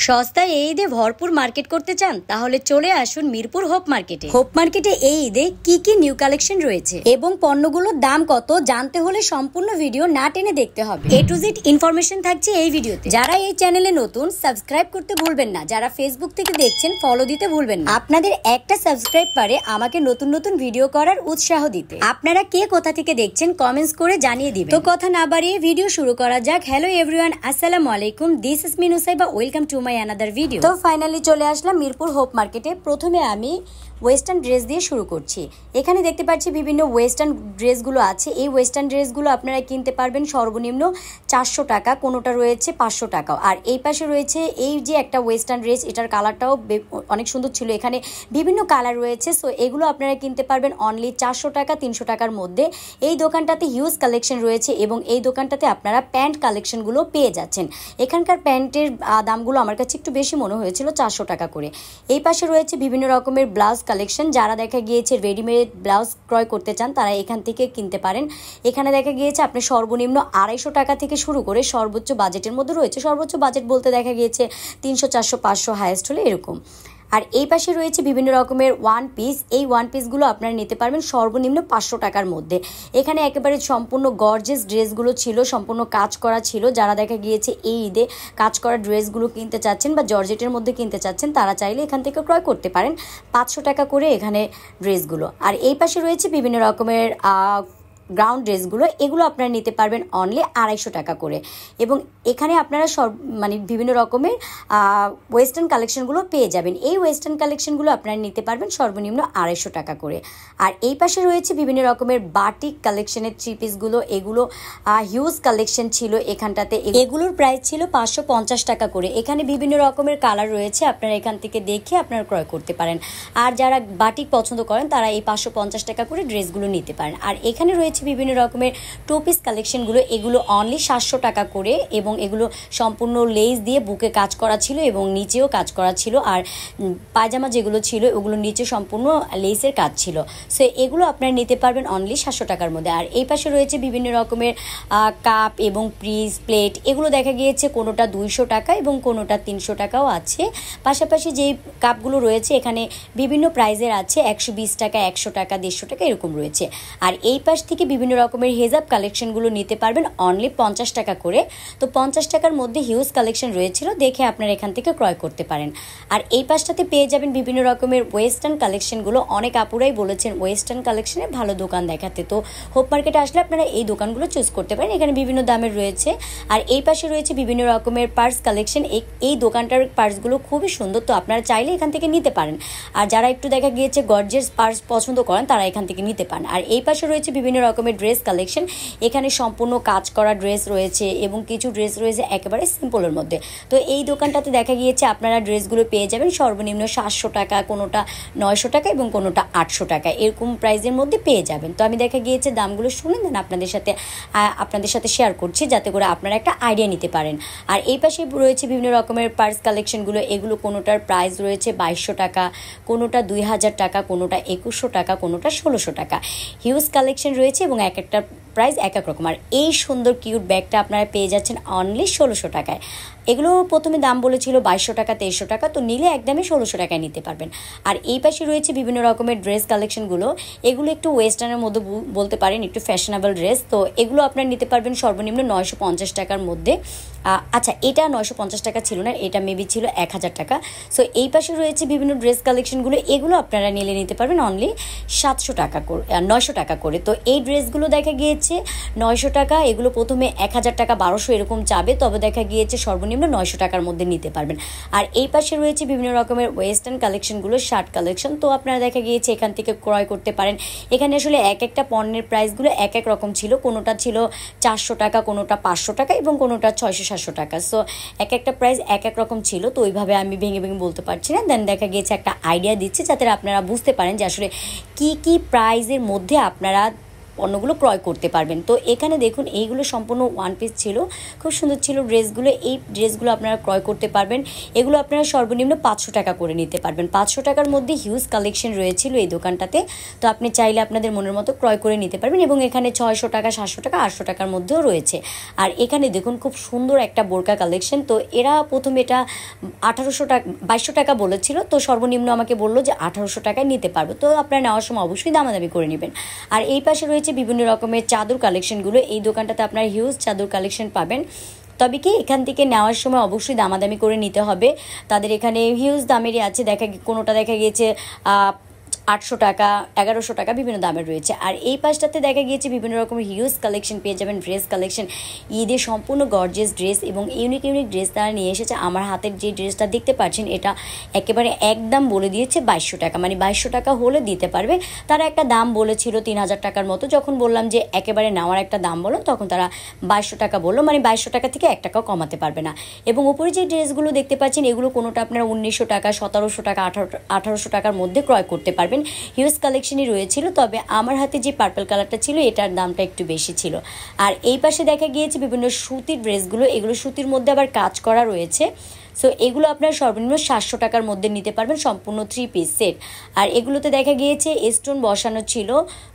সস্তায় এই ঈদে ভরপুর মার্কেট করতে চান তাহলে চলে আসুন মিরপুর হোপ মার্কেটে। হোপ মার্কেটে এই ঈদে কি কি নিউ কালেকশন রয়েছে এবং পণ্যগুলোর দাম কত জানতে হলে সম্পূর্ণ ভিডিও না টেনে দেখতে হবে। A to Z ইনফরমেশন থাকছে এই ভিডিওতে। যারা এই চ্যানেলে নতুন সাবস্ক্রাইব করতে ভুলবেন না, যারা ফেসবুক থেকে দেখছেন ফলো দিতে ভুলবেন না। আপনাদের একটা সাবস্ক্রাইব পারে আমাকে নতুন নতুন ভিডিও করার উৎসাহ দিতে। আপনারা কে কোথা থেকে দেখছেন কমেন্টস করে জানিয়ে দিবেন। তো কথা না বাড়িয়ে ভিডিও শুরু করা যাক। হ্যালো এভরিওয়ান, আসসালামু আলাইকুম, this is me Nusaiba, welcome to my another video. তো ফাইনালি চলে আসলাম মিরপুর হোপ মার্কেটে। প্রথমে আমি ওয়েস্টার্ন ড্রেস দিয়ে শুরু করছি। এখানে দেখতে পাচ্ছি বিভিন্ন ওয়েস্টার্ন ড্রেসগুলো আছে। এই ওয়েস্টার্ন ড্রেসগুলো আপনারা কিনতে পারবেন সর্বনিম্ন 400 টাকা, কোনোটা রয়েছে 500 টাকাও। আর এই পাশে রয়েছে এই যে একটা ওয়েস্টার্ন ড্রেস, এটার কালারটাও অনেক সুন্দর ছিল। এখানে বিভিন্ন কালার রয়েছে, সো এগুলো আপনারা কিনতে পারবেন অনলি 400 টাকা 300 টাকার মধ্যে। এই দোকানটাতে হিউজ কালেকশন রয়েছে এবং এই দোকানটাতে আপনারা প্যান্ট কালেকশনগুলো পেয়ে যাচ্ছেন। এখানকার প্যান্টের দামগুলো আমার কাছে একটু বেশি মনে হয়েছিল, 400 টাকা করে। এই পাশে রয়েছে বিভিন্ন রকমের ব্লাউজ কালেকশন। যারা দেখা গিয়েছে রেডিমেড ব্লাউজ ক্রয় করতে চান তারা এখান থেকে কিনতে পারেন। এখানে দেখা গিয়েছে আপনি সর্বনিম্ন 250 টাকা থেকে শুরু করে সর্বোচ্চ বাজেটের মধ্যে রয়েছে। সর্বোচ্চ বাজেট বলতে দেখা গিয়েছে 300 400 500 হাইয়েস্ট হলে এরকম। আর এই পাশে রয়েছে বিভিন্ন রকমের ওয়ান পিস। এই ওয়ান পিসগুলো আপনারা নিতে পারবেন সর্বনিম্ন 500 টাকার মধ্যে। এখানে একেবারে সম্পূর্ণ গর্জিয়াস ড্রেসগুলো ছিল, সম্পূর্ণ কাজ করা ছিল। যারা দেখা গিয়েছে এই ঈদে কাজ করা ড্রেসগুলো কিনতে চাচ্ছেন বা জর্জেটের মধ্যে কিনতে চাচ্ছেন তারা চাইলে এখান থেকে ক্রয় করতে পারেন 500 টাকা করে এখানে ড্রেসগুলো। আর এই পাশে রয়েছে বিভিন্ন রকমের গ্রাউন্ড ড্রেসগুলো, এগুলো আপনারা নিতে পারবেন অনলি 250 টাকা করে। এবং এখানে আপনারা বিভিন্ন রকমের ওয়েস্টার্ন কালেকশনগুলো পেয়ে যাবেন। এই ওয়েস্টার্ন কালেকশনগুলো আপনারা নিতে পারবেন সর্বনিম্ন 250 টাকা করে। আর এই পাশে রয়েছে বিভিন্ন রকমের বাটিক কালেকশনের থ্রি পিসগুলো, এগুলো হিউজ কালেকশন ছিল এখানটাতে। এগুলোর প্রাইস ছিল 550 টাকা করে। এখানে বিভিন্ন রকমের কালার রয়েছে, আপনারা এখান থেকে দেখে আপনারা ক্রয় করতে পারেন। আর যারা বাটিক পছন্দ করেন তারা এই 550 টাকা করে ড্রেসগুলো নিতে পারেন। আর এখানে রয়েছে বিভিন্ন রকমের টু পিস কালেকশনগুলো, এগুলো অনলি 700 টাকা করে এবং এগুলো সম্পূর্ণ লেস দিয়ে বুকে কাজ করা ছিল এবং নিচেও কাজ করা ছিল। আর পায়জামা যেগুলো ছিল ওগুলো নিচে সম্পূর্ণ লেসের কাজ ছিল। সো এগুলো আপনারা নিতে পারবেন অনলি 700 টাকার মধ্যে। আর এই পাশে রয়েছে বিভিন্ন রকমের কাপ এবং পিস প্লেট, এগুলো দেখা গিয়েছে কোনোটা 200 টাকা এবং কোনোটা 300 টাকাও আছে। পাশাপাশি যে কাপগুলো রয়েছে এখানে বিভিন্ন প্রাইজের আছে, 120 টাকা 100 টাকা 150 টাকা এরকম রয়েছে। আর এই পাশ থেকে বিভিন্ন রকমের হেজাব কালেকশনগুলো নিতে পারবেন অনলি 50 টাকা করে। তো 50 টাকার মধ্যে হিউজ কালেকশন রয়েছিল, দেখে আপনারা এখান থেকে ক্রয় করতে পারেন। আর এই পাশটাতে পেয়ে যাবেন বিভিন্ন রকমের ওয়েস্টার্ন কালেকশনগুলো। অনেক আপুরাই বলেছেন ওয়েস্টার্ন কালেকশনের ভালো দোকান দেখাতে, তো হোপ মার্কেটে আসলে আপনারা এই দোকানগুলো চুজ করতে পারেন। এখানে বিভিন্ন দামের রয়েছে। আর এই পাশে রয়েছে বিভিন্ন রকমের পার্স কালেকশন। এই দোকানটার পার্সগুলো খুবই সুন্দর, তো আপনারা চাইলে এখান থেকে নিতে পারেন। আর যারা একটু দেখা গিয়েছে গর্জিয়াস পার্স পছন্দ করেন তারা এখান থেকে নিতে পারেন। আর এই পাশে রয়েছে বিভিন্ন রকমের ড্রেস কালেকশন। এখানে সম্পূর্ণ কাজ করা ড্রেস রয়েছে এবং কিছু ড্রেস রয়েছে একেবারে সিম্পলের মধ্যে। তো এই দোকানটাতে দেখা গিয়েছে আপনারা ড্রেসগুলো পেয়ে যাবেন সর্বনিম্ন 700 টাকা, কোনোটা 900 টাকা এবং কোনোটা 800 টাকা এরকম প্রাইসের মধ্যে পেয়ে যাবেন। তো আমি দেখা গিয়েছে দামগুলো শুনে দেন আপনাদের সাথে শেয়ার করছি যাতে করে আপনারা একটা আইডিয়া নিতে পারেন। আর এই পাশে রয়েছে বিভিন্ন রকমের পার্স কালেকশনগুলো। এগুলো কোনোটার প্রাইস রয়েছে 2200 টাকা, কোনোটা 2000 টাকা, কোনোটা 2100 টাকা, কোনোটা 1600 টাকা। হিউজ কালেকশন রয়েছে এবং এক একটা প্রাইস এক এক রকম। আর এই সুন্দর কিউট ব্যাগটা আপনারা পেয়ে যাচ্ছেন অনলি 1600 টাকায়। এগুলো প্রথমে দাম বলেছিল 2200 টাকা 2300 টাকা, তো নিলে একদমই 1600 টাকায় নিতে পারবেন। আর এই পাশে রয়েছে বিভিন্ন রকমের ড্রেস কালেকশনগুলো। এগুলো একটু ওয়েস্টার্নের মধ্যে বলতে পারেন, একটু ফ্যাশনেবল ড্রেস। তো এগুলো আপনারা নিতে পারবেন সর্বনিম্ন 950 টাকার মধ্যে। আচ্ছা, এটা 950 টাকা ছিল না, এটা মেবি ছিল 1000 টাকা। সো এই পাশে রয়েছে বিভিন্ন ড্রেস কালেকশনগুলো, এগুলো আপনারা নিতে পারবেন অনলি 700 টাকা করে 900 টাকা করে। তো এই ড্রেসগুলো দেখা গিয়েছে 900 টাকা, এগুলো প্রথমে 1000 টাকা 1200 এরকম চাবে, তবে দেখা গিয়েছে সর্বনিম্ন 900 টাকার মধ্যে নিতে পারবেন। আর এই পাশে রয়েছে বিভিন্ন রকমের ওয়েস্টার্ন কালেকশনগুলো, শার্ট কালেকশন। তো আপনারা দেখা গিয়েছে এখান থেকে ক্রয় করতে পারেন। এখানে আসলে এক একটা পণ্যের প্রাইসগুলো এক এক রকম ছিল, কোনোটা ছিল 400 টাকা, কোনোটা 500 টাকা এবং কোনোটা 600-700 টাকা। সো এক একটা প্রাইস এক এক রকম ছিল, তো ওইভাবে আমি ভেঙে বলতে পারছি না। দেন দেখা গিয়েছে একটা আইডিয়া দিচ্ছি যাতে আপনারা বুঝতে পারেন যে আসলে কি কি প্রাইসের মধ্যে আপনারা পণ্যগুলো ক্রয় করতে পারবেন। তো এখানে দেখুন এইগুলো সম্পূর্ণ ওয়ান পিস ছিল, খুব সুন্দর ছিল ড্রেসগুলো। এই ড্রেসগুলো আপনারা ক্রয় করতে পারবেন। এগুলো আপনারা সর্বনিম্ন 500 টাকা করে নিতে পারবেন। 500 টাকার মধ্যে হিউজ কালেকশন রয়েছিল এই দোকানটাতে। তো আপনি চাইলে আপনাদের মনের মতো ক্রয় করে নিতে পারবেন এবং এখানে 600 টাকা, 700 টাকা, 800 টাকার মধ্যেও রয়েছে। আর এখানে দেখুন খুব সুন্দর একটা বোরকা কালেকশন। তো এরা প্রথমে এটা 1800 টাকা 2200 টাকা বলেছিল, তো সর্বনিম্ন আমাকে বললো যে 1800 টাকায় নিতে পারবো। তো আপনারা নেওয়ার সময় অবশ্যই দামাদামি করে নেবেন। আর এই পাশে রয়েছে বিভিন্ন রকমের চাদর কালেকশনগুলো। এই দোকানটাতে আপনারা হিউজ চাদর কালেকশন পাবেন। তবে কি এখান থেকে নেওয়ার সময় অবশ্যই দামাদামি করে নিতে হবে। তাদের এখানে হিউজ দামেরই আছে, কোনোটা দেখা গিয়েছে 800 টাকা, 1100 টাকা, বিভিন্ন দামের রয়েছে। আর এই পাশটাতে দেখা গিয়েছে বিভিন্ন রকমের হিউজ কালেকশন পেয়ে যাবেন, ড্রেস কালেকশন, ঈদের সম্পূর্ণ গর্জিয়াস ড্রেস এবং ইউনিক ড্রেস তারা নিয়ে এসেছে। আমার হাতের যে ড্রেসটা দেখতে পাচ্ছেন এটা একেবারে একদম বলে দিয়েছে 2200 টাকা, মানে 2200 টাকা হলে দিতে পারবে। তারা একটা দাম বলেছিল 3000 টাকার মতো, যখন বললাম যে একেবারে নেওয়ার একটা দাম বলো তখন তারা 2200 টাকা বললো, মানে 2200 টাকা থেকে 1 টাকাও কমাতে পারবে না। এবং উপরে যে ড্রেসগুলো দেখতে পাচ্ছেন এগুলো কোনোটা আপনারা 1900 টাকা, 1700 টাকা, 1800 টাকার মধ্যে ক্রয় করতে পারবেন। হিউজ কালেকশনই রয়েছিল। তবে আমার হাতে যে পার্পল কালারটা ছিল এটার দামটা একটু বেশি ছিল। আর এই পাশে দেখা গিয়েছে বিভিন্ন সুতির ড্রেসগুলো, এগুলো সুতির মধ্যে আবার কাজ করা রয়েছে। সো এগুলো আপনার সর্বনিম্ন 700 টাকার মধ্যে নিতে পারবেন, সম্পূর্ণ 3 পিস সেট। আর এগুলোতে দেখা গিয়েছে স্টোন বসানো ছিল।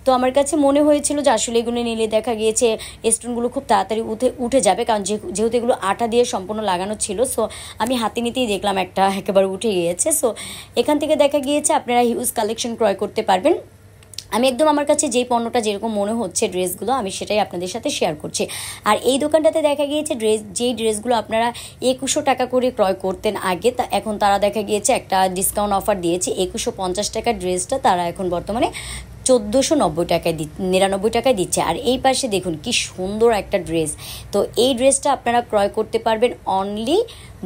তো আমার কাছে মনে হয়েছিল যে আসলে এগুলো নিলে দেখা গিয়েছে স্টোনগুলো খুব তাড়াতাড়ি উঠে যাবে, কারণ যেহেতু এগুলো আটা দিয়ে সম্পূর্ণ লাগানো ছিল। সো আমি হাতে নিতেই দেখলাম একটা একেবারে উঠে গিয়েছে। সো এখান থেকে দেখা গিয়েছে আপনারা হিউজ কালেকশন ক্রয় করতে পারবেন। আমি একদম আমার কাছে যেই পণ্যটা যেরকম মনে হচ্ছে ড্রেসগুলো আমি সেটাই আপনাদের সাথে শেয়ার করছি। আর এই দোকানটাতে দেখা গিয়েছে যেই ড্রেসগুলো আপনারা 2100 টাকা করে ক্রয় করতেন আগে, তা এখন তারা দেখা গিয়েছে একটা ডিসকাউন্ট অফার দিয়েছে। 2150 টাকার ড্রেসটা তারা এখন বর্তমানে 1490 টাকায় 99 টাকায় দিচ্ছে। আর এই পাশে দেখুন কি সুন্দর একটা ড্রেস। তো এই ড্রেসটা আপনারা ক্রয় করতে পারবেন অনলি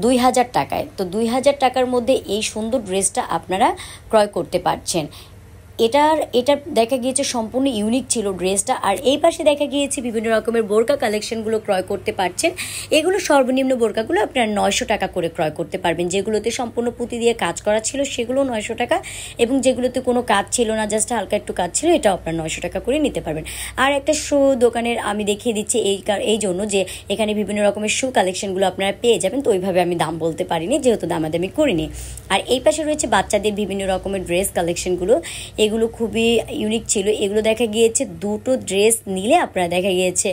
2000 টাকায়। তো 2000 টাকার মধ্যে এই সুন্দর ড্রেসটা আপনারা ক্রয় করতে পারছেন। এটা দেখা গিয়েছে সম্পূর্ণ ইউনিক ছিল ড্রেসটা। আর এই পাশে দেখা গিয়েছে বিভিন্ন রকমের বোরকা কালেকশনগুলো ক্রয় করতে পারছেন। এগুলো সর্বনিম্ন বোরকাগুলো আপনারা 900 টাকা করে ক্রয় করতে পারবেন। যেগুলোতে সম্পূর্ণ পুঁতি দিয়ে কাজ করা ছিল সেগুলো 900 টাকা, এবং যেগুলোতে কোনো কাজ ছিল না, জাস্ট হালকা একটু কাজ ছিল, এটাও আপনারা 900 টাকা করে নিতে পারবেন। আর একটা শু দোকানের আমি দেখিয়ে দিচ্ছি এই জন্য যে এখানে বিভিন্ন রকমের শু কালেকশনগুলো আপনারা পেয়ে যাবেন। তো ওইভাবে আমি দাম বলতে পারিনি, যেহেতু দামাদামি করিনি। আর এই পাশে রয়েছে বাচ্চাদের বিভিন্ন রকমের ড্রেস কালেকশনগুলো, এগুলো খুবই ইউনিক ছিল। এগুলো দেখা গিয়েছে দুটো ড্রেস নিলে আপনারা দেখা গিয়েছে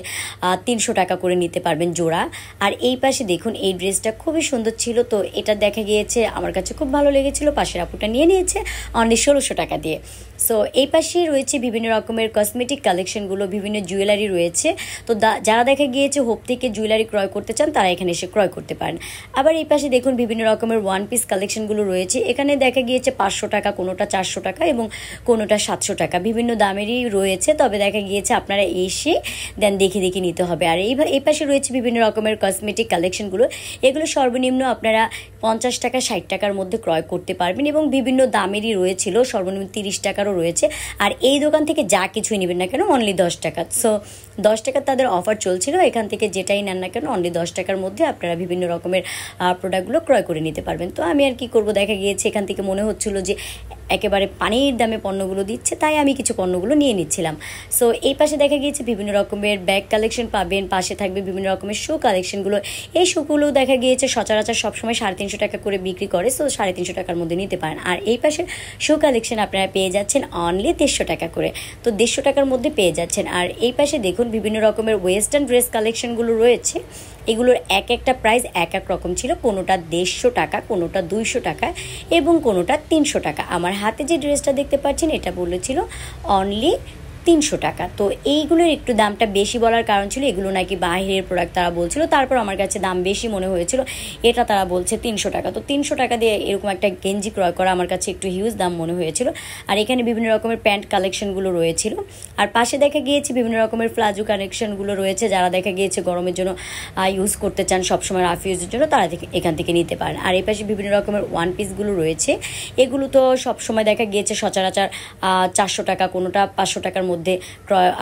300 টাকা করে নিতে পারবেন জোড়া। আর এই পাশে দেখুন এই ড্রেসটা খুবই সুন্দর ছিল। তো এটা দেখা গিয়েছে আমার কাছে খুব ভালো লেগেছিল, পাশের আপুটা নিয়ে নিয়েছে অনলি 1600 টাকা দিয়ে। সো এই পাশে রয়েছে বিভিন্ন রকমের কসমেটিক কালেকশনগুলো, বিভিন্ন জুয়েলারি রয়েছে। তো যারা দেখা গিয়েছে হোপ থেকে জুয়েলারি ক্রয় করতে চান তারা এখানে এসে ক্রয় করতে পারেন। আবার এই পাশে দেখুন বিভিন্ন রকমের ওয়ান পিস কালেকশনগুলো রয়েছে। এখানে দেখা গিয়েছে 500 টাকা, কোনোটা 400 টাকা এবং কোনোটা 700 টাকা, বিভিন্ন দামেরই রয়েছে। তবে দেখা গিয়েছে আপনারা এসে দেন দেখে নিতে হবে। আর এই পাশে রয়েছে বিভিন্ন রকমের কসমেটিক কালেকশনগুলো, এগুলো সর্বনিম্ন আপনারা 50 টাকা 60 টাকার মধ্যে ক্রয় করতে পারবেন এবং বিভিন্ন দামেরই রয়েছিল, সর্বনিম্ন 30 টাকারও রয়েছে। আর এই দোকান থেকে যা কিছুই নেবেন না কেন অনলি 10 টাকা। সো 10 টাকার তাদের অফার চলছিল, এখান থেকে যেটাই নেন না কেন অনলি 10 টাকার মধ্যে আপনারা বিভিন্ন রকমের প্রোডাক্টগুলো ক্রয় করে নিতে পারবেন। তো আমি আর কি করব, দেখা গিয়েছে এখান থেকে মনে হচ্ছিল যে একেবারে পানির দামে পণ্যগুলো দিচ্ছে, তাই আমি কিছু পণ্যগুলো নিয়ে নিচ্ছিলাম। সো এই পাশে দেখা গিয়েছে বিভিন্ন রকমের ব্যাগ কালেকশন পাবেন, পাশে থাকবে বিভিন্ন রকমের শু কালেকশনগুলো। এই শুগুলো দেখা গিয়েছে সচরাচর সবসময় 350 টাকা করে বিক্রি করে, সো 350 টাকার মধ্যে নিতে পারেন। আর এই পাশে শু কালেকশন আপনারা পেয়ে যাচ্ছেন অনলি 150 টাকা করে, তো 150 টাকার মধ্যে পেয়ে যাচ্ছেন। আর এই পাশে দেখুন বিভিন্ন রকমের ওয়েস্টার্ন ড্রেস কালেকশনগুলো রয়েছে, এগুলোর একটা প্রাইস এক রকম ছিল, কোনোটা 150 টাকা, কোনোটা 200 টাকা এবং কোনোটা 300 টাকা। আমার হাতে যে ড্রেসটা দেখতে পাচ্ছেন এটা বলেছিল অনলি 300 টাকা। তো এইগুলোর একটু দামটা বেশি বলার কারণ ছিল এগুলো নাকি বাইরের প্রোডাক্ট তারা বলছিল, তারপর আমার কাছে দাম বেশি মনে হয়েছিল, এটা তারা বলছে 300 টাকা। তো 300 টাকা দিয়ে এরকম একটা গেঞ্জি ক্রয় করা আমার কাছে একটু হিউজ দাম মনে হয়েছিল। আর এখানে বিভিন্ন রকমের প্যান্ট কালেকশনগুলো রয়েছিল। আর পাশে দেখা গিয়েছে বিভিন্ন রকমের প্লাজো কালেকশনগুলো রয়েছে, যারা দেখা গিয়েছে গরমের জন্য ইউজ করতে চান সবসময় রাফ ইউজের জন্য তারা এখান থেকে নিতে পারেন। আর এই পাশে বিভিন্ন রকমের ওয়ান পিসগুলো রয়েছে, এগুলো তো সবসময় দেখা গিয়েছে সচরাচর 400 টাকা, কোনোটা 500 টাকার মধ্যে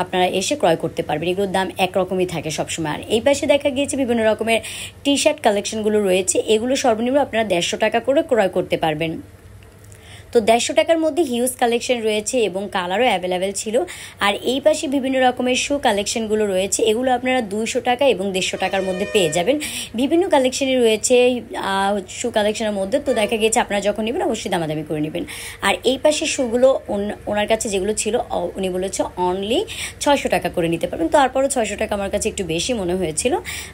আপনারা এসে ক্রয় করতে পারবেন, এগুলোর দাম একরকমই থাকে সবসময়। আর এই পাশে দেখা গিয়েছে বিভিন্ন রকমের টি শার্ট কালেকশনগুলো রয়েছে, এগুলো সর্বনিম্ন আপনারা 150 টাকা করে ক্রয় করতে পারবেন। তো 150 টাকার মধ্যে হিউজ কালেকশন রয়েছে এবং কালারও অ্যাভেলেবেল ছিল। আর এই পাশে বিভিন্ন রকমের শু কালেকশনগুলো রয়েছে, এগুলো আপনারা 200 টাকা এবং 150 টাকার মধ্যে পেয়ে যাবেন। বিভিন্ন কালেকশনই রয়েছে শু কালেকশনের মধ্যে। তো দেখা গিয়েছে আপনারা যখন নেবেন অবশ্যই দামাদামি করে নেবেন। আর এই পাশে শুগুলো ওনার কাছে যেগুলো ছিল উনি বলেছে অনলি 600 টাকা করে নিতে পারবেন। তারপরও 600 টাকা আমার কাছে একটু বেশি মনে হয়েছিল।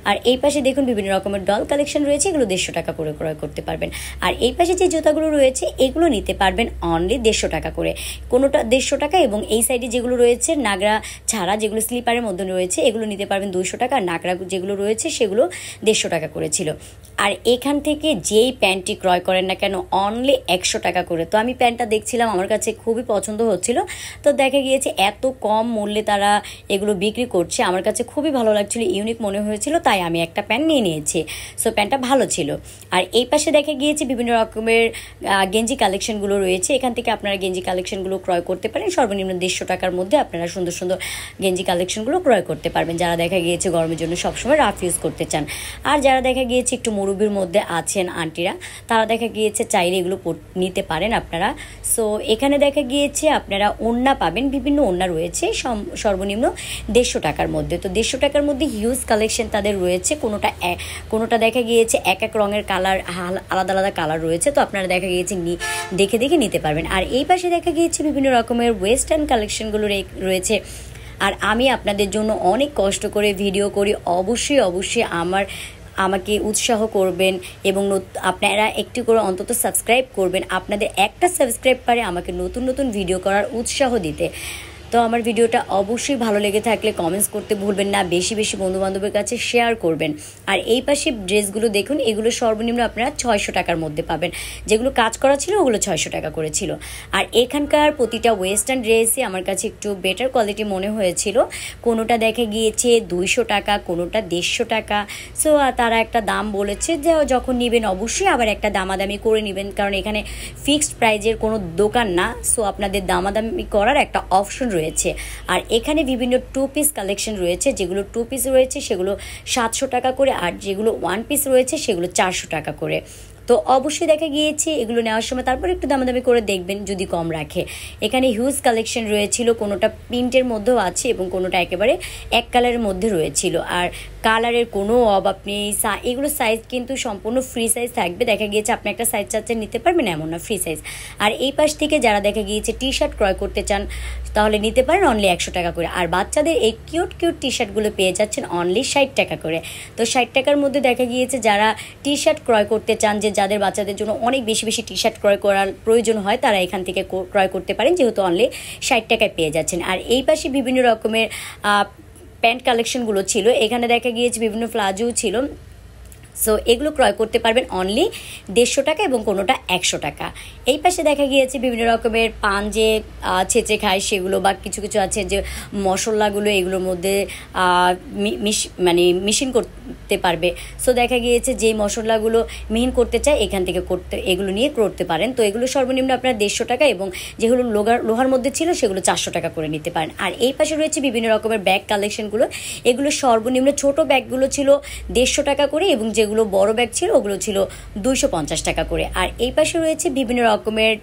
আর এই পাশে দেখুন বিভিন্ন রকমের ডল কালেকশন রয়েছে, এগুলো 150 টাকা করে ক্রয় করতে পারবেন। আর এই পাশে যে জুতাগুলো রয়েছে এগুলো নিতে পারবেন অনলি 150 টাকা করে, কোনোটা 150 টাকা। এবং এই সাইডে যেগুলো রয়েছে নাগরা ছাড়া, যেগুলো স্লিপারের মধ্যে রয়েছে, এগুলো নিতে পারবেন 200 টাকা। আর নাগরা যেগুলো রয়েছে সেগুলো 150 টাকা করেছিল। আর এখান থেকে যেই প্যান্টটি ক্রয় করেন না কেন অনলি 100 টাকা করে। তো আমি প্যান্টটা দেখছিলাম, আমার কাছে খুবই পছন্দ হচ্ছিল। তো দেখা গিয়েছে এত কম মূল্যে তারা এগুলো বিক্রি করছে, আমার কাছে খুবই ভালো লাগছিল, ইউনিক মনে হয়েছিল, তাই আমি একটা প্যান্ট নিয়ে নিয়েছি। সো প্যান্টটা ভালো ছিল। আর এই পাশে দেখা গিয়েছে বিভিন্ন রকমের গেঞ্জি কালেকশনগুলো রয়েছে, এখান থেকে আপনারা গেঞ্জি কালেকশনগুলো ক্রয় করতে পারেন সর্বনিম্ন 150 টাকার মধ্যে। আপনারা সুন্দর সুন্দর গেঞ্জি কালেকশনগুলো ক্রয় করতে পারবেন, যারা দেখা গিয়েছে গরমের জন্য সবসময় রাফ ইউজ করতে চান। আর যারা দেখা গিয়েছে একটু মুরব্বির মধ্যে আছেন আন্টিরা, তারা দেখা গিয়েছে চাইলে এগুলো নিতে পারেন আপনারা। সো এখানে দেখা গিয়েছে আপনারা ওড়না পাবেন, বিভিন্ন ওড়না রয়েছে সর্বনিম্ন 150 টাকার মধ্যে। তো 150 টাকার মধ্যে হিউজ কালেকশন তাদের রয়েছে, কোনোটা দেখা গিয়েছে এক এক রঙের কালার, আলাদা আলাদা কালার রয়েছে। তো আপনারা দেখা গিয়েছে দেখে দেখে নিতে পারবেন। আর এই পাশে দেখা গিয়েছে বিভিন্ন রকমের ওয়েস্টার্ন কালেকশনগুলো রয়েছে। আর আমি আপনাদের জন্য অনেক কষ্ট করে ভিডিও করি, অবশ্যই আমাকে উৎসাহ করবেন এবং আপনারা একটু করে অন্তত সাবস্ক্রাইব করবেন। আপনাদের একটা সাবস্ক্রাইব পারে আমাকে নতুন নতুন ভিডিও করার উৎসাহ দিতে। তো আমার ভিডিওটা অবশ্যই ভালো লেগে থাকলে কমেন্টস করতে ভুলবেন না, বেশি বেশি বন্ধুবান্ধবের কাছে শেয়ার করবেন। আর এই পাশে ড্রেসগুলো দেখুন, এগুলো সর্বনিম্ন আপনারা 600 টাকার মধ্যে পাবেন। যেগুলো কাজ করা ছিল ওগুলো 600 টাকা করেছিল। আর এখানকার প্রতিটা ওয়েস্টার্ন ড্রেসই আমার কাছে একটু বেটার কোয়ালিটি মনে হয়েছিল। কোনোটা দেখা গিয়েছে 200 টাকা, কোনোটা 150 টাকা। সো তারা একটা দাম বলেছে যে যখন নেবেন অবশ্যই আবার একটা দামাদামি করে নেবেন, কারণ এখানে ফিক্সড প্রাইজের কোনো দোকান না। সো আপনাদের দামাদামি করার একটা অপশন রয়েছে। আর এখানে বিভিন্ন 2 পিস কালেকশন রয়েছে, যেগুলো 2 পিস রয়েছে সেগুলো 700 টাকা করে, আর যেগুলো 1 পিস রয়েছে সেগুলো 400 টাকা করে। তো অবশ্যই দেখা গিয়েছে এগুলো নেওয়ার সময় তারপর একটু দামাদামি করে দেখবেন যদি কম রাখে। এখানে হিউজ কালেকশন রয়েছিল, কোনোটা প্রিন্টের মধ্যেও আছে এবং কোনোটা একেবারে এক কালারের মধ্যে রয়েছিল। আর কালারের কোনো অভাব নেই। এগুলো সাইজ কিন্তু সম্পূর্ণ ফ্রি সাইজ থাকবে। দেখা গিয়েছে আপনি একটা সাইজ চাচ্ছেন নিতে পারবেন, এমন না, ফ্রি সাইজ। আর এই পাশ থেকে যারা দেখা গিয়েছে টি শার্ট ক্রয় করতে চান তাহলে নিতে পারেন অনলি 100 টাকা করে। আর বাচ্চাদের এই কিউট কিউট টি শার্টগুলো পেয়ে যাচ্ছেন অনলি 60 টাকা করে। তো 60 টাকার মধ্যে দেখা গিয়েছে যারা টি শার্ট ক্রয় করতে চান, যাদের বাচ্চাদের জন্য অনেক বেশি বেশি টি শার্ট ক্রয় করার প্রয়োজন হয়, তারা এখান থেকে ক্রয় করতে পারেন, যেহেতু অনলি 60 টাকায় পেয়ে যাচ্ছেন। আর এই পাশে বিভিন্ন রকমের প্যান্ট কালেকশনগুলো ছিল, এখানে দেখা গিয়েছে বিভিন্ন প্লাজো ছিল। সো এগুলো ক্রয় করতে পারবেন অনলি 150 টাকা এবং কোনোটা 100 টাকা। এই পাশে দেখা গিয়েছে বিভিন্ন রকমের পান যে ছেঁচে খায় সেগুলো, বা কিছু কিছু আছে যে মশলাগুলো এগুলোর মধ্যে মিশিং করতে পারবে। সো দেখা গিয়েছে যেই মশলাগুলো মিহিন করতে চায় এখান থেকে এগুলো নিয়ে করতে পারেন। তো এগুলো সর্বনিম্ন আপনার 150 টাকা এবং যেগুলো লোহার মধ্যে ছিল সেগুলো 400 টাকা করে নিতে পারেন। আর এই পাশে রয়েছে বিভিন্ন রকমের ব্যাগ কালেকশনগুলো, এগুলো সর্বনিম্ন ছোট ব্যাগগুলো ছিল 150 টাকা করে এবং যেগুলো বড় ব্যাগ ছিল ওগুলো ছিল 250 টাকা করে। আর এই পাশে রয়েছে বিভিন্ন রকমের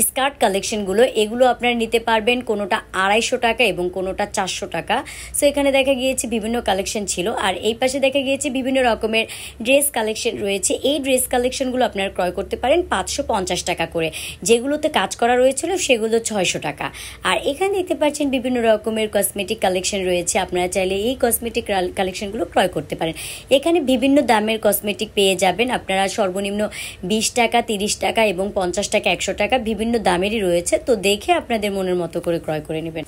স্কার্ট কালেকশনগুলো, এগুলো আপনারা নিতে পারবেন কোনোটা 250 টাকা এবং কোনোটা 400 টাকা। সো এখানে দেখা গিয়েছে বিভিন্ন কালেকশন ছিল। আর এই পাশে দেখা গিয়েছে বিভিন্ন রকমের ড্রেস কালেকশন রয়েছে, এই ড্রেস কালেকশনগুলো আপনারা ক্রয় করতে পারেন 550 টাকা করে। যেগুলোতে কাজ করা রয়েছিল সেগুলো 600 টাকা। আর এখানে দেখতে পাচ্ছেন বিভিন্ন রকমের কসমেটিক কালেকশন রয়েছে, আপনারা চাইলে এই কসমেটিক কালেকশনগুলো ক্রয় করতে পারেন। এখানে বিভিন্ন দামের কসমেটিক পেয়ে যাবেন আপনারা, সর্বনিম্ন 20 টাকা, 30 টাকা এবং 50 টাকা, 100 টাকা, বিভিন্ন দামেরই রয়েছে। তো দেখে আপনাদের মনের মতো করে ক্রয় করে নেবেন।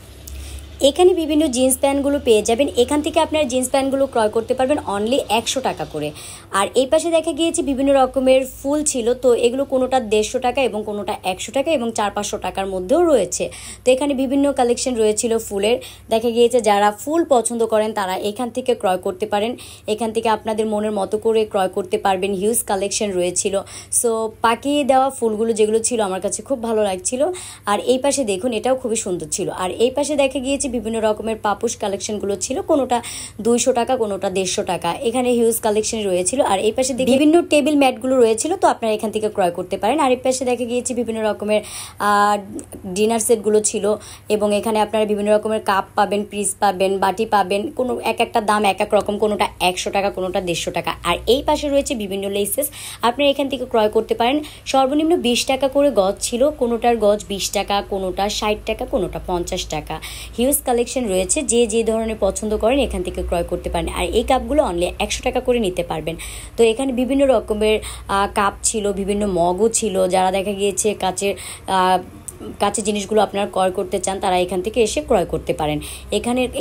এখানে বিভিন্ন জিন্স প্যান্টগুলো পেয়ে যাবেন, এখান থেকে আপনারা জিন্স প্যান্টগুলো ক্রয় করতে পারবেন অনলি 100 টাকা করে। আর এই পাশে দেখা গিয়েছে বিভিন্ন রকমের ফুল ছিল, তো এগুলো কোনোটা 150 টাকা এবং কোনোটা 100 টাকা এবং 400-500 টাকার মধ্যেও রয়েছে। তো এখানে বিভিন্ন কালেকশন রয়েছিল ফুলের, দেখা গিয়েছে যারা ফুল পছন্দ করেন তারা এখান থেকে ক্রয় করতে পারেন। এখান থেকে আপনাদের মনের মতো করে ক্রয় করতে পারবেন, হিউজ কালেকশন রয়েছিল। সো পাকিয়ে দেওয়া ফুলগুলো যেগুলো ছিল আমার কাছে খুব ভালো লাগছিল। আর এই পাশে দেখুন এটাও খুবই সুন্দর ছিল। আর এই পাশে দেখা গিয়েছে বিভিন্ন রকমের পাপুস কালেকশনগুলো ছিল, কোনোটা 200 টাকা, কোনোটা 150 টাকা। এখানে হিউজ কালেকশন রয়েছিল। আর এই পাশে বিভিন্ন টেবিল ম্যাটগুলো রয়েছিল, তো আপনারা এখান থেকে ক্রয় করতে পারেন। আর এই পাশে দেখা গিয়েছে বিভিন্ন রকমের ডিনার সেটগুলো ছিল, এবং এখানে আপনারা বিভিন্ন রকমের কাপ পাবেন, পিস পাবেন, বাটি পাবেন, কোনো এক একটা দাম এক এক রকম, কোনোটা 100 টাকা, কোনোটা 150 টাকা। আর এই পাশে রয়েছে বিভিন্ন লেসেস, আপনারা এখান থেকে ক্রয় করতে পারেন। সর্বনিম্ন 20 টাকা করে গজ ছিল, কোনোটার গজ 20 টাকা, কোনোটা 60 টাকা, কোনোটা 50 টাকা। হিউজ কালেকশন রয়েছে, যে যে ধরনের পছন্দ করেন এখান থেকে ক্রয় করতে পারেন। আর এই কাপগুলো অনলি 100 টাকা করে নিতে পারবেন। তো এখানে বিভিন্ন রকমের কাপ ছিল, বিভিন্ন মগও ছিল। যারা দেখা গিয়েছে কাছের জিনিসগুলো আপনারা ক্রয় করতে চান, তারা এখান থেকে এসে ক্রয় করতে পারেন।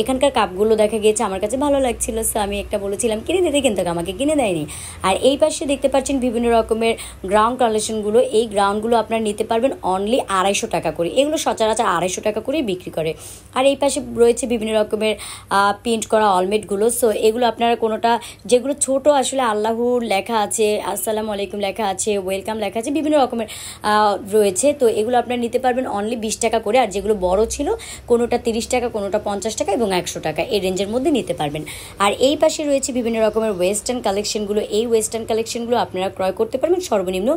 এখানকার কাপগুলো দেখা গিয়েছে আমার কাছে ভালো লাগছিল, সো আমি একটা বলেছিলাম কিনে দিতে, কিন্তু আমাকে কিনে দেয়নি। আর এই পাশে দেখতে পাচ্ছেন বিভিন্ন রকমের গ্রাউন্ড কালেকশনগুলো। এই গ্রাউন্ডগুলো আপনারা নিতে পারবেন অনলি 250 টাকা করে। এগুলো সচরাচর 250 টাকা করেই বিক্রি করে। আর এই পাশে রয়েছে বিভিন্ন রকমের প্রিন্ট করা অলমেটগুলো। সো এগুলো আপনারা কোনোটা, যেগুলো ছোট আসলে আল্লাহর লেখা আছে, আসসালামু আলাইকুম লেখা আছে, ওয়েলকাম লেখা আছে, বিভিন্ন রকমের রয়েছে। তো এগুলো আপনারা নিতে পারবেন অনলি 20 টাকা করে। আর যেগুলো বড় ছিল, কোনোটা 30 টাকা, কোনোটা 50 টাকা এবং 100 টাকা, এই রেঞ্জের মধ্যে নিতে পারবেন। আর এই পাশে রয়েছে বিভিন্ন রকমের ওয়েস্টার্ন কালেকশনগুলো। এই ওয়েস্টার্ন কালেকশনগুলো আপনারা ক্রয় করতে পারবেন সর্বনিম্ন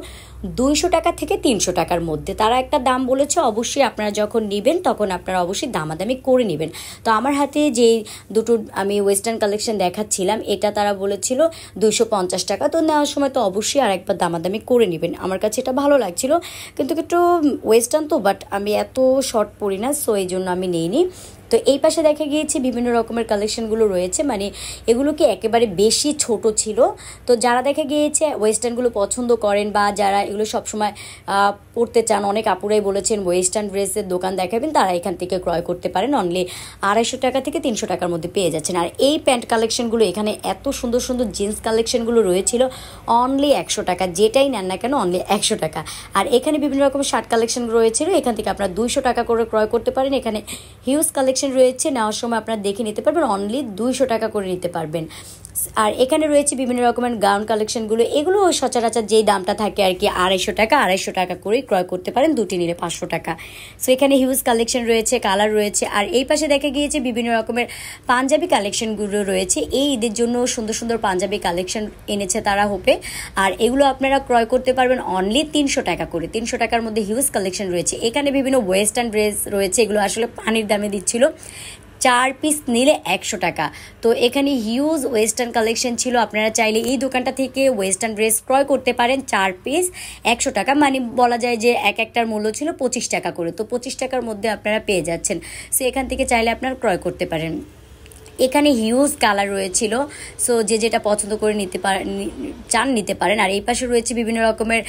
200 টাকা থেকে 300 টাকার মধ্যে। তারা একটা দাম বলেছে, অবশ্যই আপনারা যখন নেবেন তখন আপনারা অবশ্যই দামাদামি করে নেবেন। তো আমার হাতে যে দুটো আমি ওয়েস্টার্ন কালেকশন দেখাচ্ছিলাম, এটা তারা বলেছিল 250 টাকা। তো নেওয়ার সময় তো অবশ্যই আরেকবার দামাদামি করে নেবেন। আমার কাছে এটা ভালো লাগছিল, কিন্তু একটু ওয়েস্টার্ন তো, বাট আমি এত শর্ট পরি না, সো এই জন্য আমি নিইনি। তো এই পাশে দেখা গিয়েছে বিভিন্ন রকমের কালেকশনগুলো রয়েছে, মানে এগুলো কি একেবারে বেশি ছোট ছিল। তো যারা দেখা গিয়েছে ওয়েস্টার্নগুলো পছন্দ করেন, বা যারা এগুলো সবসময় পরতে চান, অনেক আপুরাই বলেছেন ওয়েস্টার্ন ড্রেসের দোকান দেখাবেন, তারা এখান থেকে ক্রয় করতে পারেন। অনলি 250 টাকা থেকে 300 টাকার মধ্যে পেয়ে যাচ্ছেন। আর এই প্যান্ট কালেকশনগুলো, এখানে এত সুন্দর সুন্দর জিন্স কালেকশনগুলো রয়েছিল অনলি 100 টাকা। যেটাই নেন না কেন অনলি 100 টাকা। আর এখানে বিভিন্ন রকমের শার্ট কালেকশন রয়েছিল, এখান থেকে আপনারা 200 টাকা করে ক্রয় করতে পারেন। এখানে হিউজ কালেকশন রয়েছে, নেওয়ার সময় আপনারা দেখে নিতে পারবেন, অনলি 200 টাকা করে নিতে পারবেন। আর এখানে রয়েছে বিভিন্ন রকমের গাউন কালেকশনগুলো। এগুলো সচরাচর যেই দামটা থাকে আর কি, 250 টাকা করে ক্রয় করতে পারেন, দুটি নিলে 500 টাকা। সো এখানে হিউজ কালেকশন রয়েছে, কালার রয়েছে। আর এই পাশে দেখা গিয়েছে বিভিন্ন রকমের পাঞ্জাবি কালেকশনগুলো রয়েছে। এই ঈদের জন্য সুন্দর সুন্দর পাঞ্জাবি কালেকশন এনেছে তারা হোপে। আর এগুলো আপনারা ক্রয় করতে পারবেন অনলি 300 টাকা করে। 300 টাকার মধ্যে হিউজ কালেকশন রয়েছে। এখানে বিভিন্ন ওয়েস্টার্ন ড্রেস রয়েছে, এগুলো আসলে পানির দামে দিচ্ছিল। 4 পিস নিলে 100 টাকা। তো এখানে হিউজ ওয়েস্টার্ন কালেকশন ছিল। আপনারা চাইলে এই দোকানটা থেকে ওয়েস্টার্ন ড্রেস ক্রয় করতে পারেন। 4 পিস 100 টাকা, মানে বলা যায় যে এক একটার মূল্য ছিল 25 টাকা করে। তো 25 টাকার মধ্যে আপনারা পেয়ে যাচ্ছেন। সো এখান থেকে চাইলে আপনারা ক্রয় করতে পারেন। এখানে হিউজ কালার রয়েছিল, সো যে যেটা পছন্দ করে নিতে পারেন। আর এই পাশে রয়েছে বিভিন্ন রকমের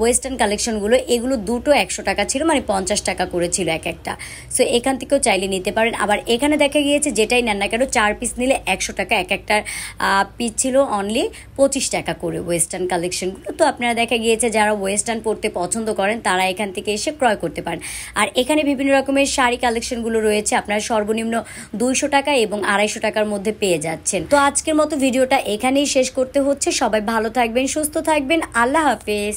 ওয়েস্টার্ন কালেকশনগুলো। এগুলো দুটো 100 টাকা ছিল, মানে 50 টাকা করে ছিল এক একটা। সো এখান থেকেও চাইলে নিতে পারেন। আবার এখানে দেখা গিয়েছে যেটাই নেন না কেন 4 পিস নিলে 100 টাকা, এক একটার পিস ছিল অনলি 25 টাকা করে ওয়েস্টার্ন কালেকশনগুলো। তো আপনারা দেখা গিয়েছে যারা ওয়েস্টার্ন পরতে পছন্দ করেন, তারা এখান থেকে এসে ক্রয় করতে পারেন। আর এখানে বিভিন্ন রকমের শাড়ি কালেকশনগুলো রয়েছে, আপনারা সর্বনিম্ন 200 টাকা এবং 250 টাকার মধ্যে পেয়ে যাচ্ছেন। তো আজকের মতো ভিডিওটা এখানেই শেষ করতে হচ্ছে। সবাই ভালো থাকবেন, সুস্থ থাকবেন, আল্লাহ হাফেজ।